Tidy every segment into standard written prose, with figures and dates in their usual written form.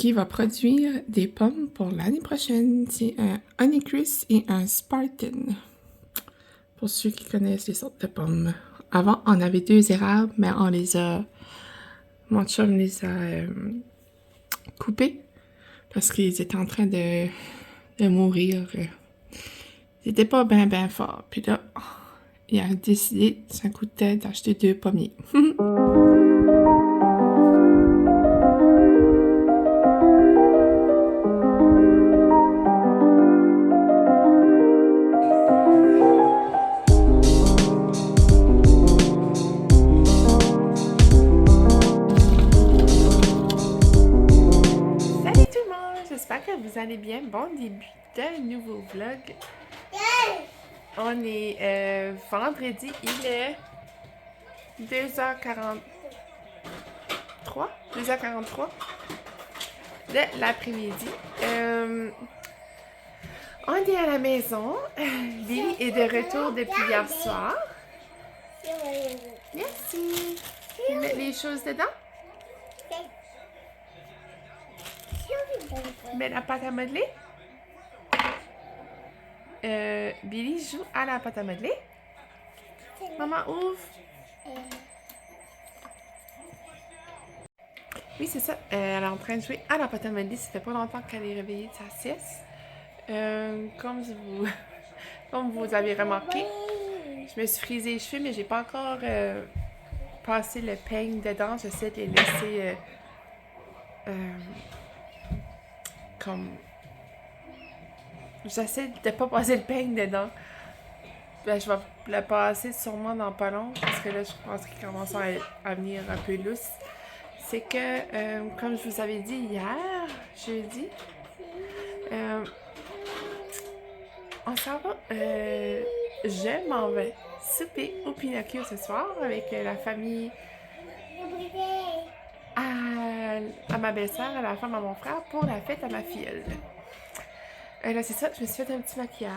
qui va produire des pommes pour l'année prochaine. C'est un Honeycrisp et un Spartan. Pour ceux qui connaissent les sortes de pommes. Avant, on avait 2 érables, mais on les a... Mon chum les a coupés parce qu'ils étaient en train de mourir. Ils étaient pas bien forts. Puis là, il a décidé, c'est un coup de tête, d'acheter 2 pommiers. J'espère que vous allez bien. Bon début d'un nouveau vlog. On est vendredi, il est 2h43 de l'après-midi. On est à la maison. Lily est de retour depuis hier soir. Merci. Tu veux mettre les choses dedans? Mets la pâte à modeler. Billy joue à la pâte à modeler. Maman ouvre. Oui, c'est ça. Elle est en train de jouer à la pâte à modeler. Ça fait pas longtemps qu'elle est réveillée de sa sieste. Comme vous avez remarqué, je me suis frisé les cheveux, mais j'ai pas encore passé le peigne dedans. J'essaie de les laisser J'essaie de pas passer le peigne dedans. Ben, je vais le passer sûrement dans pas long, parce que là, je pense qu'il commence à venir un peu lousse. C'est que, comme je vous avais dit hier, jeudi, on s'en va, je m'en vais souper au Pinocchio ce soir avec la famille, à ma belle-sœur, à la femme à mon frère, pour la fête à ma filleule. Là, c'est ça, je me suis fait un petit maquillage.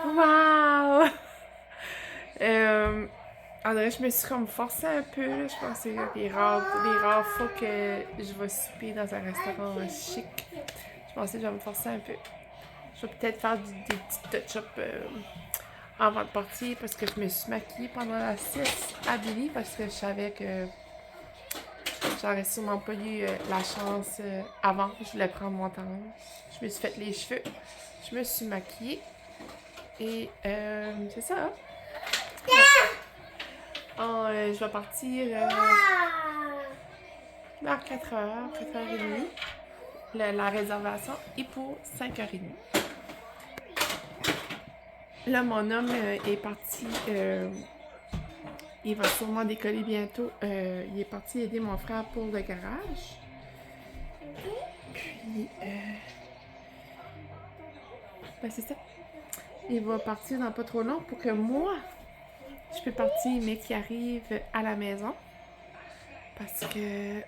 Wow! En vrai, je me suis comme forcée un peu, là. Je pense que c'est les rares fois que je vais souper dans un restaurant chic. Je pensais que je vais me forcer un peu. Je vais peut-être faire des petits touch-ups avant de partir parce que je me suis maquillée pendant la sieste à Billy parce que je savais que j'aurais sûrement pas eu la chance avant. Je voulais prendre mon temps. Je me suis fait les cheveux. Je me suis maquillée. Et c'est ça. Je vais partir vers 4h, 4h30. La réservation est pour 5h30. Là, mon homme est parti. Il va sûrement décoller bientôt. Il est parti aider mon frère pour le garage. Puis, ben c'est ça. Il va partir dans pas trop long pour que moi, je peux partir, mais qu'il arrive à la maison. Parce que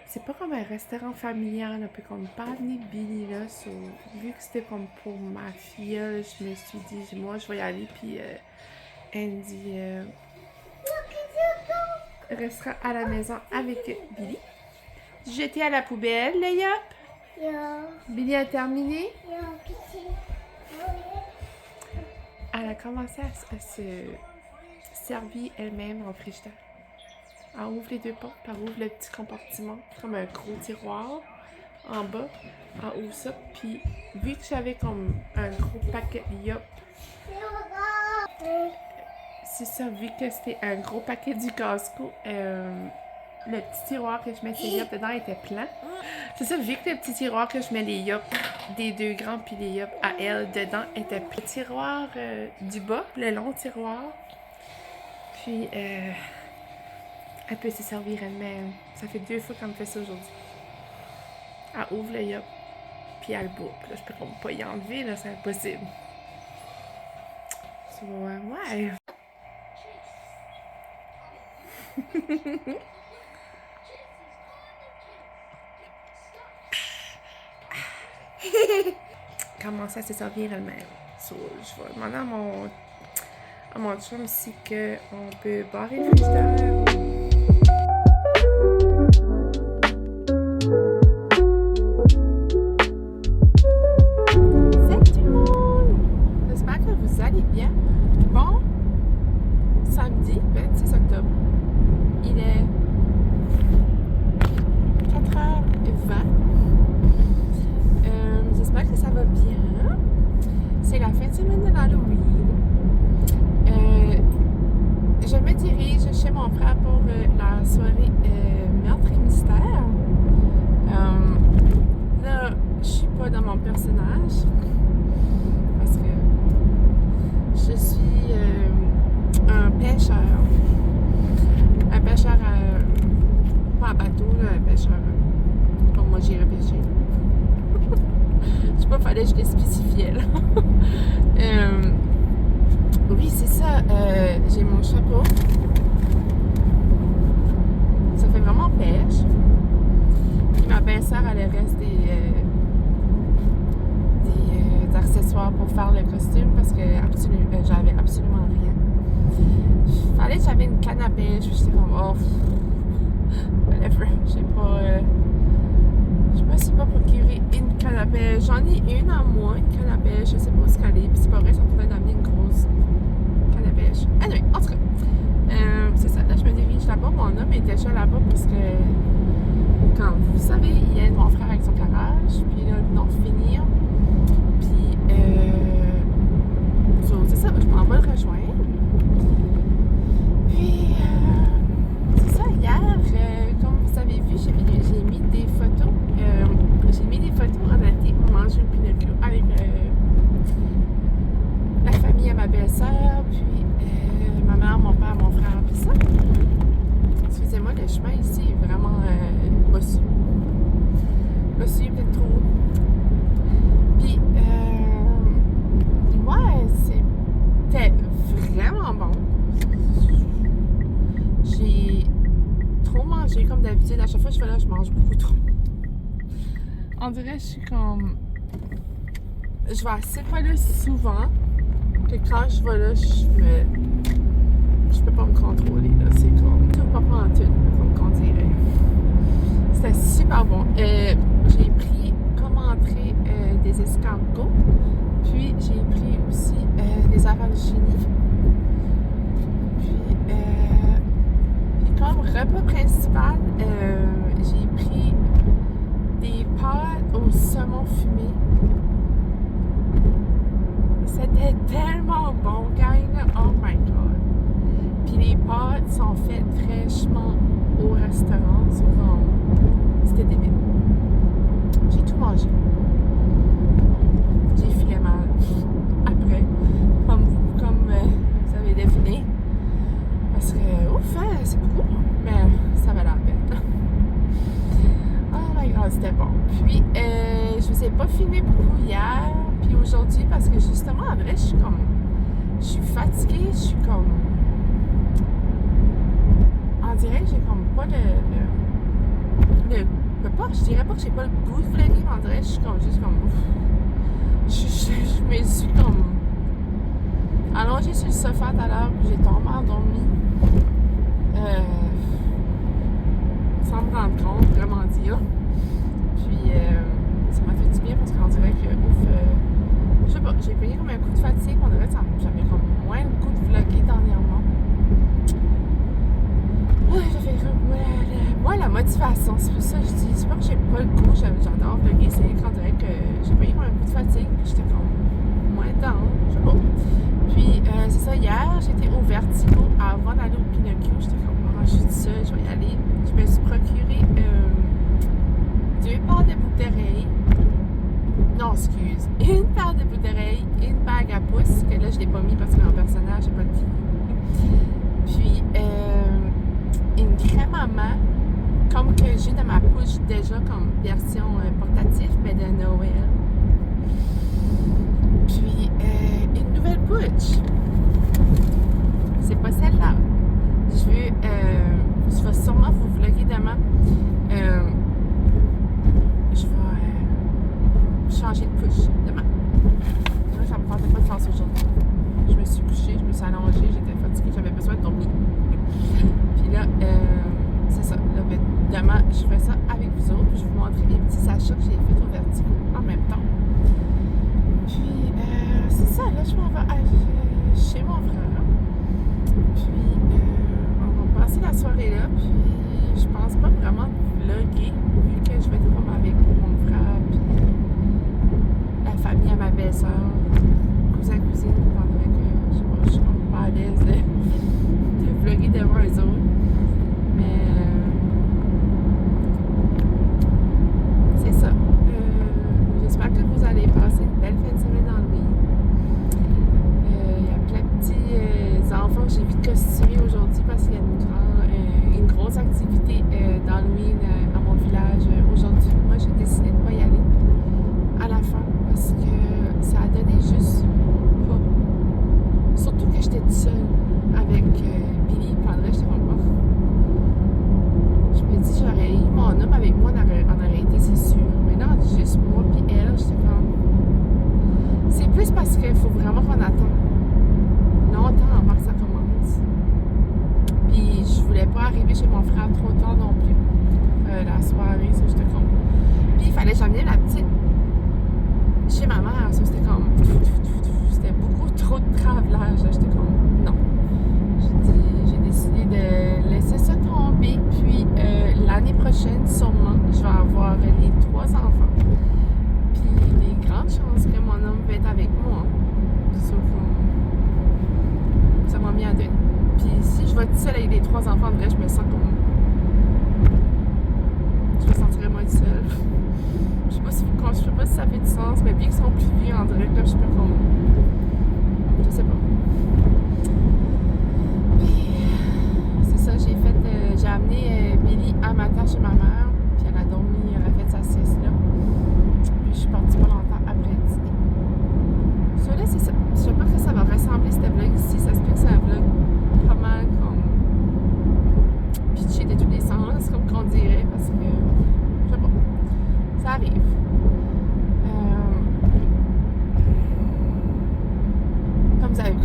c'est pas comme un restaurant familial, un peu comme Padney Billy, là. Vu que c'était comme pour ma filleule, je me suis dit, moi, je vais y aller. Puis Andy restera à la maison avec Billy. Jeter à la poubelle, le yop. Yeah. Billy a terminé. Yeah. Elle a commencé à se servir elle-même en frigidaire. Elle ouvre les 2 portes, elle ouvre le petit compartiment, comme un gros tiroir en bas. Elle ouvre ça, puis vu que j'avais comme un gros paquet de yop, c'est ça, vu que c'était un gros paquet du Costco, le petit tiroir que je mets ces yop dedans était plein. C'est ça, vu que le petit tiroir que je mets les yop des 2 grands puis les yop à elle dedans était plein. Le tiroir du bas, le long tiroir. Puis elle peut se servir elle-même. Ça fait 2 fois qu'elle me fait ça aujourd'hui. Elle ouvre le yop puis elle bouffe. Là, je peux pas y enlever, là, c'est impossible. So, ouais. Commencer à se servir elle-même. So, je vais demander à mon chum si on peut barrer le frigidaire. bien. C'est la fin de semaine de l'Halloween. Je me dirige chez mon frère pour la soirée Meurtre et Mystère. Là, je suis pas dans mon personnage parce que je suis un pêcheur. Un pêcheur pas à bateau, là, un pêcheur comme moi j'irais pêcher. Je sais pas, fallait que je les spécifiais là. Oui, c'est ça. J'ai mon chapeau. Ça fait vraiment pêche. Puis ma belle-sœur, elle reste des accessoires pour faire le costume parce que j'avais absolument rien. Fallait que j'avais une canne à pêche. J'étais comme, oh, whatever. Je me suis pas procuré une canne à pêche. J'en ai une en moi, une canne à pêche. Je sais pas où est-ce qu'elle est. Puis c'est pas vrai, ça pourrait d'amener une grosse canne à pêche. Anyway, en tout cas, c'est ça. Là, je me dirige là-bas. Mon homme est déjà là-bas parce que, comme vous savez, il aide mon frère avec son garage. Puis là, ils vont finir. Puis, c'est ça. Je m'en vais le rejoindre. Puis, c'est ça. Hier, comme vous avez vu, j'ai mis des photos. J'ai mis des photos en été pour manger une Pinocchio avec la famille à ma belle-sœur, puis ma mère, mon père, mon frère, puis ça. Excusez-moi, le chemin ici est vraiment bossu. Bossu, plein de trous. Puis, ouais, c'était vraiment bon. J'ai trop mangé comme d'habitude. À chaque fois que je vais là, je mange beaucoup trop. On dirait que je suis comme... Je vais assez pas là souvent que quand je vais là, je peux pas me contrôler. Là. C'est comme... Tout pas en tout, comme qu'on dirait. C'était super bon. J'ai pris comme entrée des escargots. Puis j'ai pris aussi des arancini. Puis comme repas principal, j'ai pris des pâtes au saumon fumé. C'était tellement bon, gang! Oh my god! Puis les pâtes sont faites fraîchement au restaurant. C'était débile. J'ai tout mangé. J'ai filé mal. Après, comme vous avez deviné. Parce que, ouf, hein, c'est beaucoup, mais ça valait la peine. Oh my god, c'était bon. Puis, je vous ai pas filmé beaucoup hier, puis aujourd'hui, parce que justement, en vrai, je suis fatiguée, je suis comme... On dirait que j'ai comme pas je dirais pas que j'ai pas le goût de vlogger, mais on dirait que je suis comme juste comme... Je me suis comme... allongée sur le sofa tout à l'heure, puis j'ai tombé endormie. Sans me rendre compte, vraiment dire. Puis ça m'a fait du bien parce qu'on dirait que je sais pas, j'ai payé comme un coup de fatigue, on dirait que j'avais comme moins le goût de vlogger dernièrement. J'avais comme moins la motivation, c'est pour ça que je dis, c'est pas que j'ai pas le goût, j'adore vlogger, c'est qu'on dirait que j'ai payé comme un coup de fatigue, puis j'étais comme moins down, je sais pas. Puis c'est ça, hier j'étais au Vertigo avant d'aller au Pinocchio, j'étais comme je suis seule, je vais y aller. Je me suis procuré 2 paires de boucles d'oreilles. Non, excuse. Une paire de boucles d'oreilles, une bague à pouce, que là je l'ai pas mis parce que mon personnage j'ai pas de fille. Puis une crème à main, comme que j'ai dans ma poche déjà comme version portative, mais de Noël. Puis une nouvelle pouche. C'est pas celle-là. Je vais sûrement vous vlogger demain. Je vais changer de couche demain. Moi, ça me tentait pas de faire ça aujourd'hui. Je me suis couchée, je me suis allongée, j'étais fatiguée, j'avais besoin de dormir. Puis là, c'est ça. Là, demain, je ferai ça avec vous autres. Je vais vous montrer les petits achats que j'ai fait au Vertigo en même temps. Puis, c'est ça. Là, je m'en vais chez mon frère. Puis, on va passer la soirée là. Puis, je pense pas vraiment vlogger, vu que je vais être comme avec mon frère, puis la famille soeur, cousin, cousine, pendant que je suis comme pas à l'aise de vlogger devant eux autres. Mais c'est ça. J'espère que vous allez passer une belle fin de semaine d'Halloween. Il y a plein de petits enfants. J'ai vite costumé aujourd'hui parce qu'il y a une grosse activité d'Halloween à mon village aujourd'hui. Moi, j'ai décidé de ne pas y aller à la fin parce que ça a donné juste pas. Surtout que j'étais toute seule avec Billy et Pandré, j'étais comme oh. Je me dis, j'aurais eu mon homme avec moi, on aurait été, c'est sûr. Mais non, juste moi puis elle, j'étais comme. C'est plus parce qu'il faut vraiment qu'on attend longtemps avant que ça commence. Puis je voulais pas arriver chez mon frère trop tard non plus. La soirée, ça, j'étais comme. Puis il fallait que j'amène la petite chez ma mère, ça, c'était comme. C'était beaucoup trop de travelage, j'étais comme. Non. J'ai décidé de laisser ça tomber. Puis l'année prochaine, sûrement, je vais avoir les 3 enfants. Puis des grandes chances que mon homme va être avec moi. Sauf que ça m'a mis à deux. Puis si je vais toute seule avec les 3 enfants, en vrai, je me sens comme. Je me sentirais moins seule. Je sais pas si ça fait du sens, mais bien qu'ils sont plus vieux en direct, là, je sais pas comment. Je sais pas. Puis, c'est ça, j'ai amené Billy à matin chez ma mère, puis elle a dormi, elle a fait sa sieste là. Puis je suis partie pas longtemps après le dîner. So là, c'est ça. Je sais pas que ça va ressembler ce vlog ici, ça se peut que c'est un vlog pas mal comme pitché de tous les sens, comme qu'on dirait, parce que je sais pas. Ça arrive.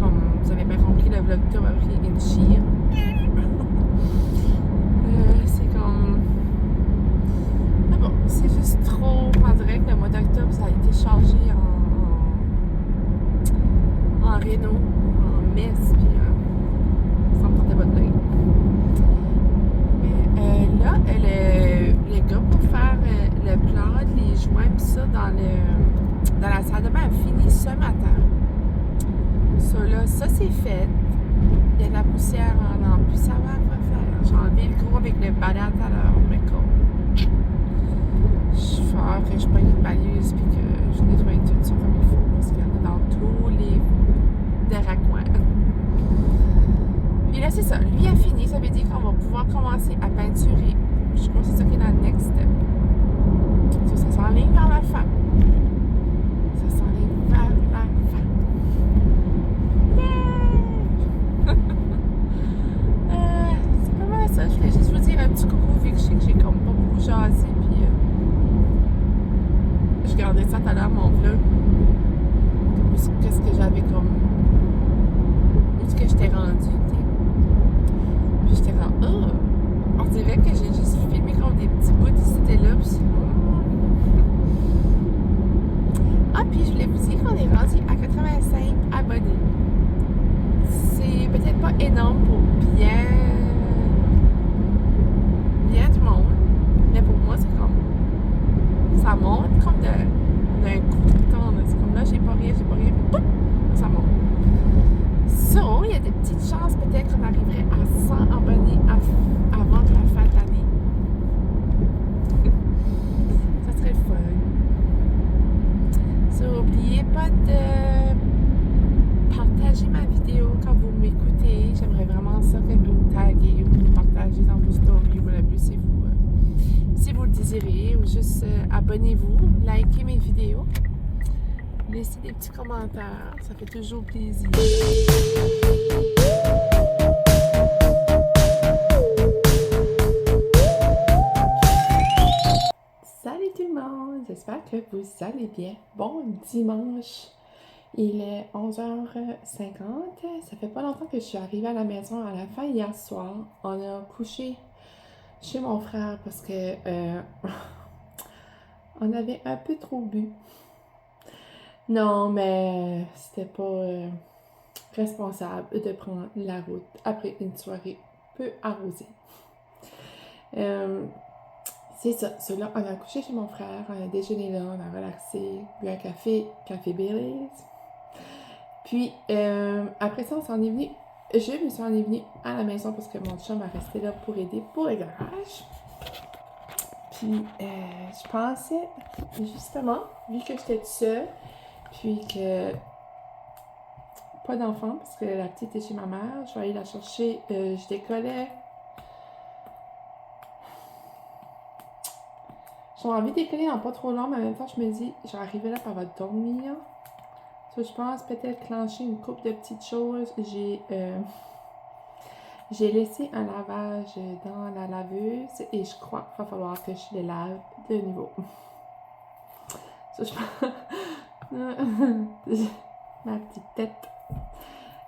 Comme vous avez bien compris, le vlog top a pris une chire. C'est comme. Ah bon, c'est juste trop. On dirait que le mois d'octobre, ça a été chargé en réno, en messe, puis ça me portait pas de dingue. Mais là, le gars pour faire le plat, les joints, pis ça, dans la salle de bain, a fini ce matin. Ça, là, ça c'est fait. Il y a de la poussière en plus, ça va quoi faire. J'ai enlevé le gros avec le balai à l'heure, mais comme. Je suis fort que je prenne une balieuse puis que je nettoie tout ça comme il faut parce qu'il y en a dans tous les raccoins. Puis là, c'est ça. Lui a fini. Ça veut dire qu'on va pouvoir commencer à peinturer. Je crois que c'est ça qui est dans le next step. Ça s'enligne vers la fin. Ça s'enligne vers la fin. C'est pas mal ça. Je voulais juste vous dire un petit coucou vu que je sais que j'ai comme pas beaucoup jasé. Puis je regardais ça tout à l'heure, mon vlog. Qu'est-ce que j'avais comme. Où est-ce que j'étais rendue, tu sais. Puis j'étais comme, oh! On dirait que j'ai juste filmé comme des petits bouts ici et là. Puis c'est ah, puis je voulais vous dire qu'on est rendu à 85 abonnés. C'est peut-être pas énorme pour bien du monde, mais pour moi, c'est comme. Ça monte comme d'un coup de temps. C'est comme là, j'ai pas rien, puis boum, ça monte. So, il y a des petites chances peut-être qu'on arriverait à 100 abonnés avant la fin de l'année. Ça serait le fun. So, n'oubliez pas de partager ma vidéo quand vous m'écoutez. J'aimerais vraiment ça que vous me taguez ou vous me partagez dans vos stories ou whatever si vous le désirez. Ou juste abonnez-vous, likez mes vidéos. Laissez des petits commentaires, ça fait toujours plaisir. Salut tout le monde, j'espère que vous allez bien. Bon dimanche, il est 11h50. Ça fait pas longtemps que je suis arrivée à la maison à la fin hier soir. On a couché chez mon frère parce que on avait un peu trop bu. Non, mais c'était pas responsable de prendre la route après une soirée peu arrosée. c'est ça. Cela, on a couché chez mon frère, on a déjeuné là, on a relaxé, bu un café Baileys. Puis, après ça, on s'en est venu. Je me suis en venue à la maison parce que mon chum a resté là pour aider pour le garage. Puis, je pensais, justement, vu que j'étais toute seule, puis que pas d'enfant, parce que la petite est chez ma mère, je vais aller la chercher. Je décollais. J'ai envie de décoller en pas trop long, mais en même temps, je me dis, je vais arriver là, puis elle va dormir. So, je pense peut-être clencher une couple de petites choses. J'ai laissé un lavage dans la laveuse et je crois qu'il va falloir que je le lave de nouveau. So, je pense... Ma petite tête.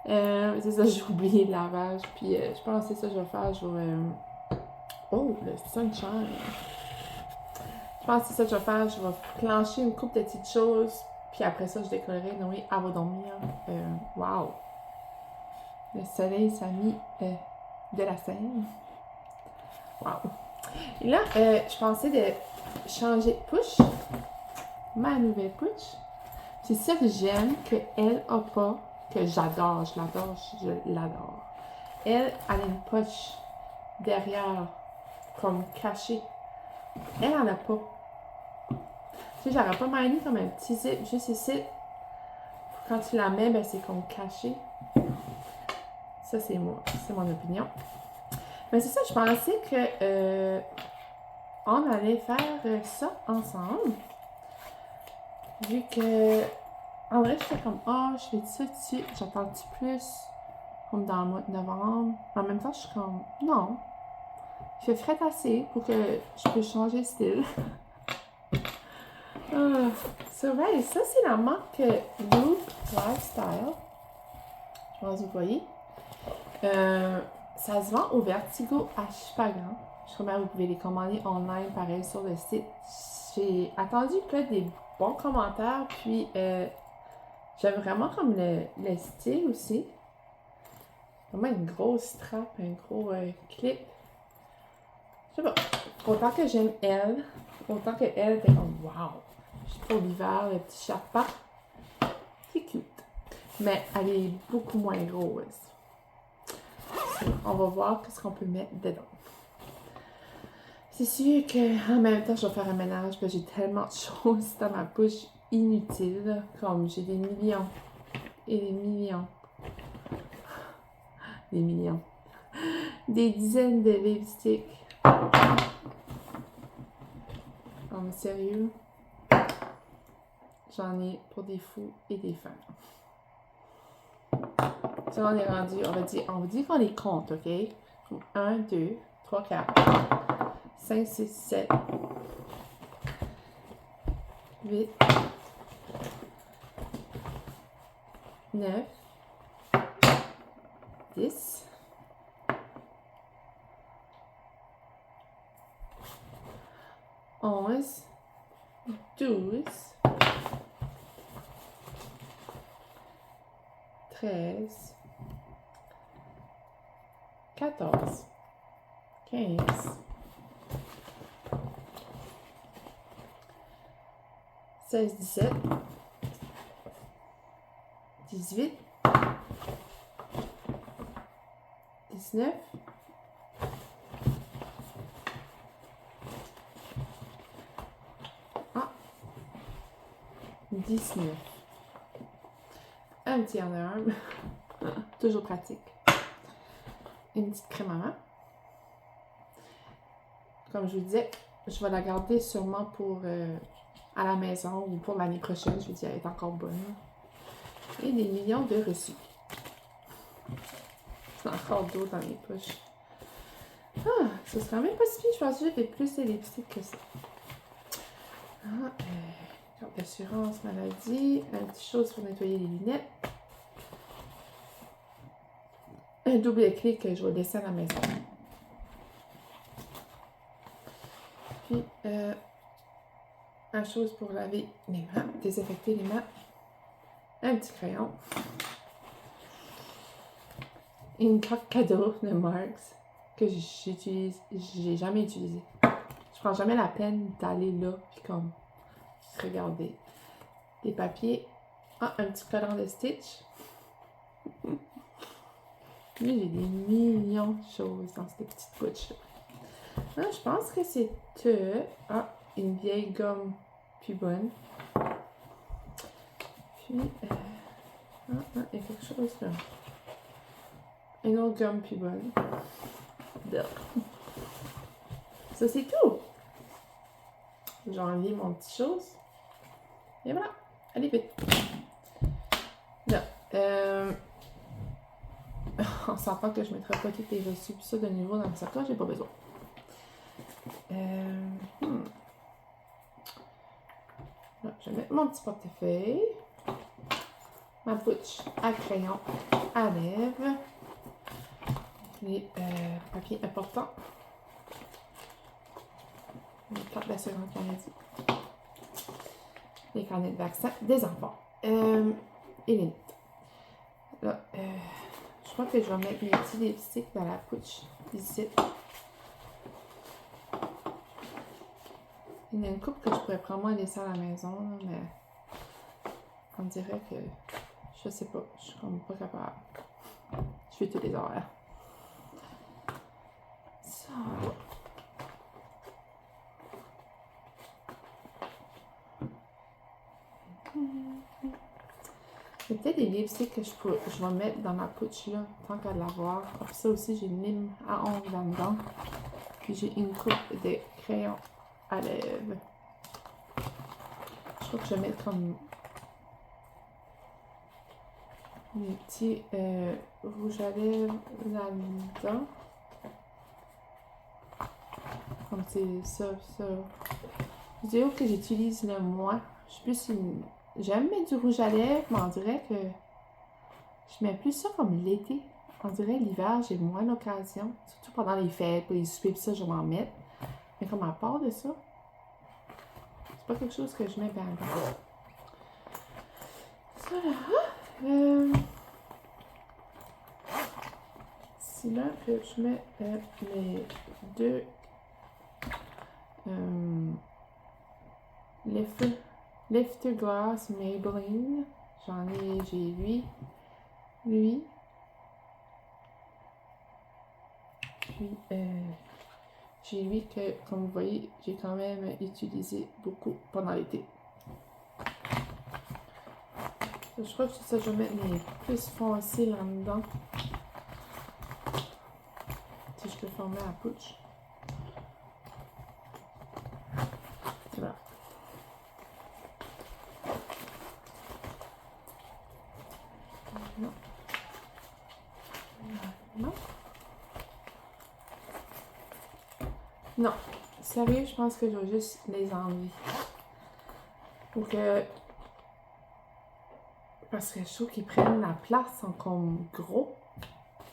C'est ça, j'ai oublié le lavage. Puis je pense que c'est ça que je vais faire. Je vais... Oh, le sunshine! Je pense que c'est ça que je vais faire. Je vais clencher une couple de petites choses. Puis après ça, je décollerai. Noé, elle va dormir. Wow! Le soleil s'est mis de la scène. Wow! Et là, je pensais de changer de push. Ma nouvelle push. C'est ça que j'aime, qu'elle a pas, que j'adore. Je l'adore. Elle a une poche derrière, comme cachée. Elle en a pas. Tu sais, j'aurais pas mis comme un petit zip juste ici. Quand tu la mets, ben c'est comme caché. Ça, c'est mon opinion. Mais c'est ça, je pensais que on allait faire ça ensemble. Vu que en vrai, j'étais comme je fais ça dessus, j'attends-tu plus comme dans le mois de novembre. En même temps, je suis comme non. Je fais frais assez pour que je puisse changer de style. So, right, ça, c'est la marque Loop Lifestyle. Je pense que vous voyez. Ça se vend au Vertigo à Chupagan. Je crois que vous pouvez les commander online, pareil, sur le site. J'ai attendu que des bons commentaires, puis j'aime vraiment comme le style aussi. Vraiment une grosse strap, un gros clip. Je sais pas. Autant que j'aime elle, autant que elle était comme wow. Juste pour l'hiver, le petit chapeau. C'est cute. Mais elle est beaucoup moins grosse. On va voir ce qu'on peut mettre dedans. C'est sûr qu'en même temps, je vais faire un ménage parce que j'ai tellement de choses dans ma bouche inutiles. Comme j'ai des millions et des millions. Des millions. Des dizaines de lipsticks. Oh, sérieux? J'en ai pour des fous et des femmes. Ça, on est rendu, on va dire qu'on les compte, OK? 1, 2, 3, 4, 5, 6, 7, 8, 9, 10, 11, 12, 13, 14, 15, 16, 17, 18, 19, 19. Un petit underarm. Toujours pratique. Une petite crème à main. Comme je vous disais, je vais la garder sûrement pour à la maison ou pour l'année prochaine. Je vous dis, elle est encore bonne. Et des millions de reçus. C'est encore d'eau dans les poches. Ça sera même pas si pire. Je pense que j'ai fait plus de lipstick que ça. Carte d'assurance maladie. Une petite chose pour nettoyer les lunettes. Un double clé que je vais laisser à la maison. Puis, une chose pour laver les mains, désinfecter les mains. Un petit crayon. Et une carte cadeau de Marks que j'ai jamais utilisée. Je prends jamais la peine d'aller là, puis comme, regardez. Des papiers. Ah, un petit collant de Stitch. Lui, j'ai des millions de choses dans cette petite pouche-là. Ah, je pense que c'est Ah, une vieille gomme plus bonne. Puis, il y a quelque chose là. Une autre gomme plus bonne. Ça, c'est tout. J'ai enlevé mon petit chose. Et voilà. Allez, vite. Là. On s'entend que je ne mettrai pas toutes les reçus puis ça de nouveau dans le sacoche, j'ai pas besoin. Là, je vais mettre mon petit portefeuille. Ma pouche à crayon, à lèvres. Les papiers importants. Les cartes d'assurance maladie. Les carnets de vaccin des enfants. Et les notes. Là, je crois que je vais mettre mes petits lipsticks dans la pouche ici. Il y a une coupe que je pourrais prendre moi et laisser à la maison, mais on dirait que je sais pas, je suis comme pas capable. Je fais tous les horaires. Ça. Il y a peut-être des lipsticks que je vais mettre dans ma pouche là, tant qu'à l'avoir. Pour ça aussi, j'ai une lime à ongles là-dedans. Puis j'ai une coupe de crayons à lèvres. Je crois que je vais mettre comme des petits rouges à lèvres là-dedans. Comme c'est ça. Je dirais que j'utilise le moins. Je suis plus une... J'aime mettre du rouge à lèvres, mais on dirait que je mets plus ça comme l'été. On dirait l'hiver, j'ai moins l'occasion. Surtout pendant les fêtes, les soupers, ça, je vais en mettre. Mais comme à part de ça, c'est pas quelque chose que je mets bien. Ça là. C'est là que je mets les deux Lifter Glass Maybelline. J'ai lui. Puis j'ai lui que, comme vous voyez, j'ai quand même utilisé beaucoup pendant l'été. Je crois que ça, je vais mettre mes plus foncés là-dedans. Si je peux former la pouche. Voilà. Non. Sérieux, je pense que je vais juste les enlever. Pour que... Parce que je trouve qu'ils prennent la place en comme gros.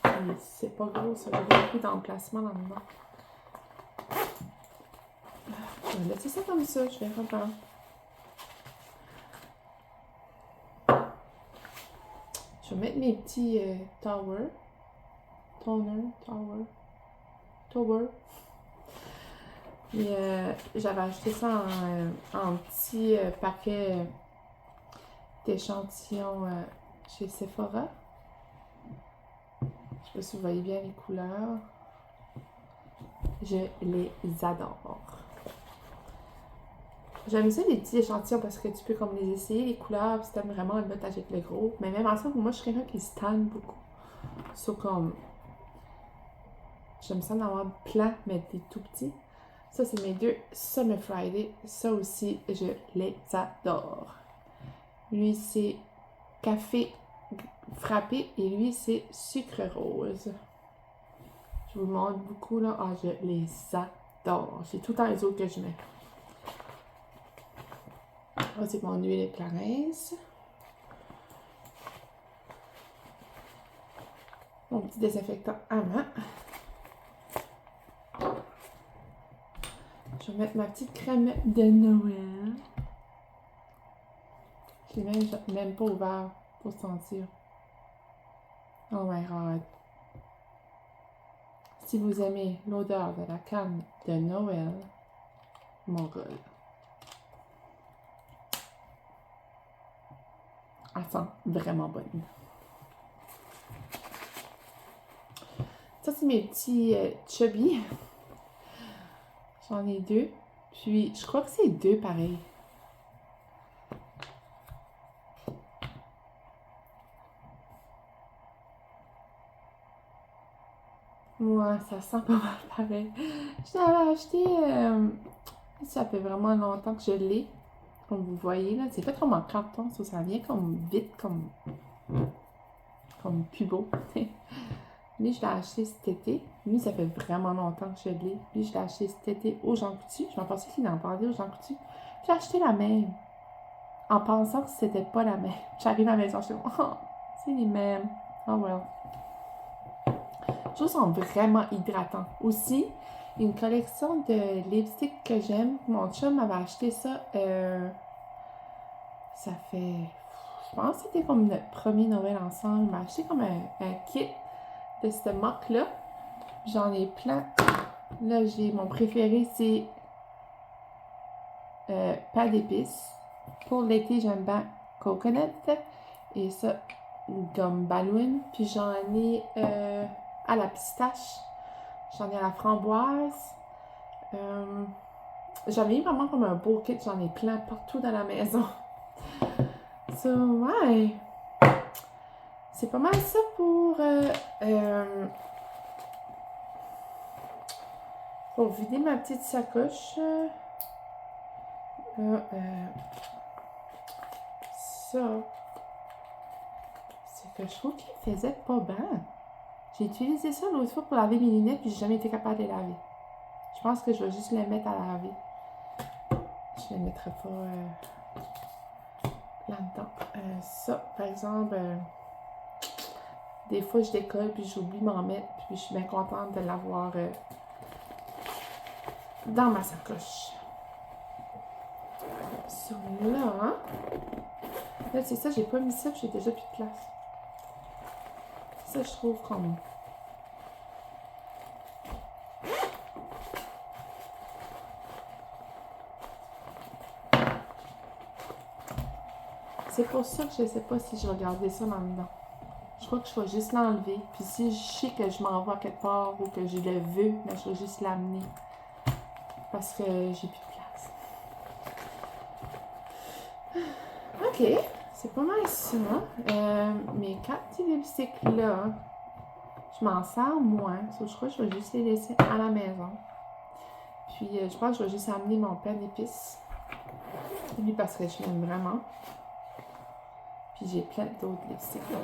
Et c'est pas gros, ça. J'ai beaucoup d'emplacement là-dedans. Je vais laisser ça comme ça. Je vais reprendre. Je vais mettre mes petits tower. Et j'avais acheté ça en petit paquet d'échantillons chez Sephora. Je sais pas si vous voyez bien les couleurs. Je les adore. J'aime ça les petits échantillons parce que tu peux comme les essayer, les couleurs, si t'aimes vraiment le mettre avec le gros. Mais même en ça, moi je suis quelqu'un qui se tanne beaucoup. So comme j'aime ça d'en avoir plein, mais des tout petits. Ça, c'est mes deux Summer Friday. Ça aussi, je les adore. Lui, c'est café frappé et lui, c'est sucre rose. Je vous montre beaucoup, là. Ah, je les adore. C'est tout le temps les autres que je mets. Ah, c'est mon huile Clarins. Mon petit désinfectant à main. Je vais mettre ma petite crème de Noël. Je l'ai même pas ouvert pour sentir. Oh my god. Si vous aimez l'odeur de la canne de Noël, Mongol. Elle sent vraiment bonne. Ça, c'est mes petits chubby. J'en ai 2. Puis, je crois que c'est 2 pareils. Ouais, ça sent pas mal pareil. Je l'avais acheté, ça fait vraiment longtemps que je l'ai. Comme vous voyez, là, c'est fait comme en carton, ça vient comme vite, comme plus beau. Lui, je l'ai acheté cet été. Lui, ça fait vraiment longtemps que je l'ai. Lui, je l'ai acheté cet été au Jean Coutu. Je m'en pensais qu'il en parlait au Jean Coutu. Puis j'ai acheté la même, en pensant que c'était pas la même. J'arrive à la maison, je suis oh, c'est les mêmes. Oh well. Je trouve sont vraiment hydratants. Aussi, une collection de lipsticks que j'aime. Mon chum m'avait acheté ça. Ça fait... Je pense que c'était comme notre premier Noël ensemble. Il m'a acheté comme un kit de cette marque-là. J'en ai plein. Là, j'ai mon préféré, c'est pas d'épices. Pour l'été, j'aime bien coconut. Et ça, gomme ballon. Puis j'en ai à la pistache. J'en ai à la framboise. J'en ai vraiment comme un beau kit. J'en ai plein partout dans la maison. So, ouais. C'est pas mal ça pour vider ma petite sacoche. Ça. C'est que je trouve qu'il faisait pas bien. J'ai utilisé ça l'autre fois pour laver mes lunettes puis j'ai jamais été capable de les laver. Je pense que je vais juste les mettre à laver. Je les mettrai pas là-dedans. Ça, par exemple, des fois je décolle puis j'oublie de m'en mettre puis je suis bien contente de l'avoir dans ma sacoche. So là, là c'est ça, j'ai pas mis ça puis j'ai déjà plus de place. Ça, je trouve comme... C'est pour ça que je sais pas si je vais garder ça là-dedans. Je crois que je vais juste l'enlever. Puis si je sais que je m'en vais quelque part ou que je le veux, ben je vais juste l'amener. Parce que j'ai plus de place. Ok, c'est pas mal ça. Mes 4 petits lipsticks là, je m'en sers moins. So, je crois que je vais juste les laisser à la maison. Puis je pense que je vais juste amener mon pain d'épices. Lui parce que je l'aime vraiment. Puis j'ai plein d'autres lipsticks là.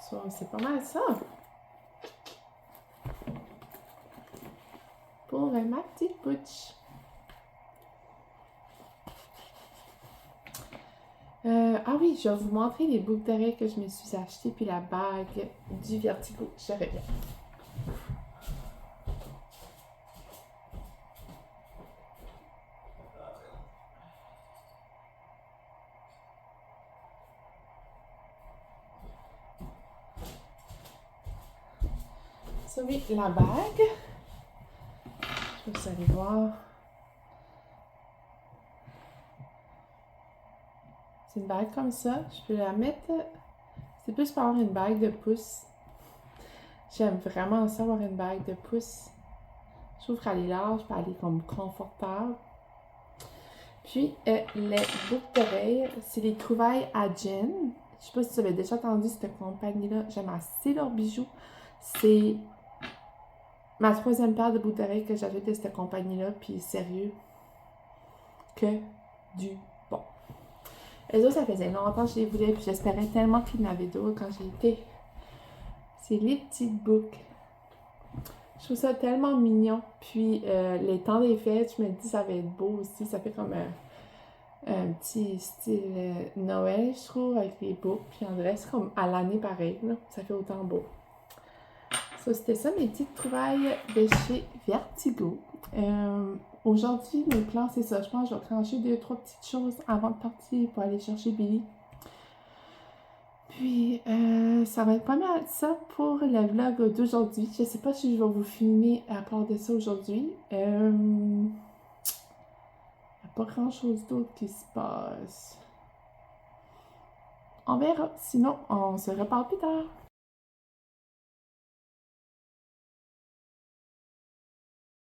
So, c'est pas mal ça. Pour ma petite bouche. Ah oui, je vais vous montrer les boucles d'oreilles que je me suis achetées puis la bague du Vertigo. Je reviens. Ça oui, la bague. Je vais vous allez voir. C'est une bague comme ça. Je peux la mettre... C'est plus pour avoir une bague de pouce. J'aime vraiment ça, avoir une bague de pouce. Je trouve qu'elle est large, puis elle est comme confortable. Puis, les boucles d'oreilles, c'est les trouvailles à Jen. Je sais pas si vous avez déjà entendu cette compagnie-là. J'aime assez leurs bijoux. C'est ma 3e paire de boucles d'oreilles que j'avais de cette compagnie-là. Puis, sérieux, que du bon. Les autres, ça faisait longtemps que je les voulais, puis j'espérais tellement qu'il y en avait d'autres quand j'ai été. C'est les petites boucles. Je trouve ça tellement mignon. Puis les temps des fêtes, je me dis ça va être beau aussi. Ça fait comme un petit style Noël, je trouve, avec les boucles. Puis on dirait c'est comme à l'année pareil, là. Ça fait autant beau. So, c'était ça mes petites trouvailles de chez Vertigo. Aujourd'hui, mes plans, c'est ça. Je pense que je vais clencher 2-3 petites choses avant de partir pour aller chercher Billy. Puis, ça va être pas mal ça pour le vlog d'aujourd'hui. Je sais pas si je vais vous filmer à part de ça aujourd'hui. Y a pas grand chose d'autre qui se passe. On verra. Sinon, on se reparle plus tard.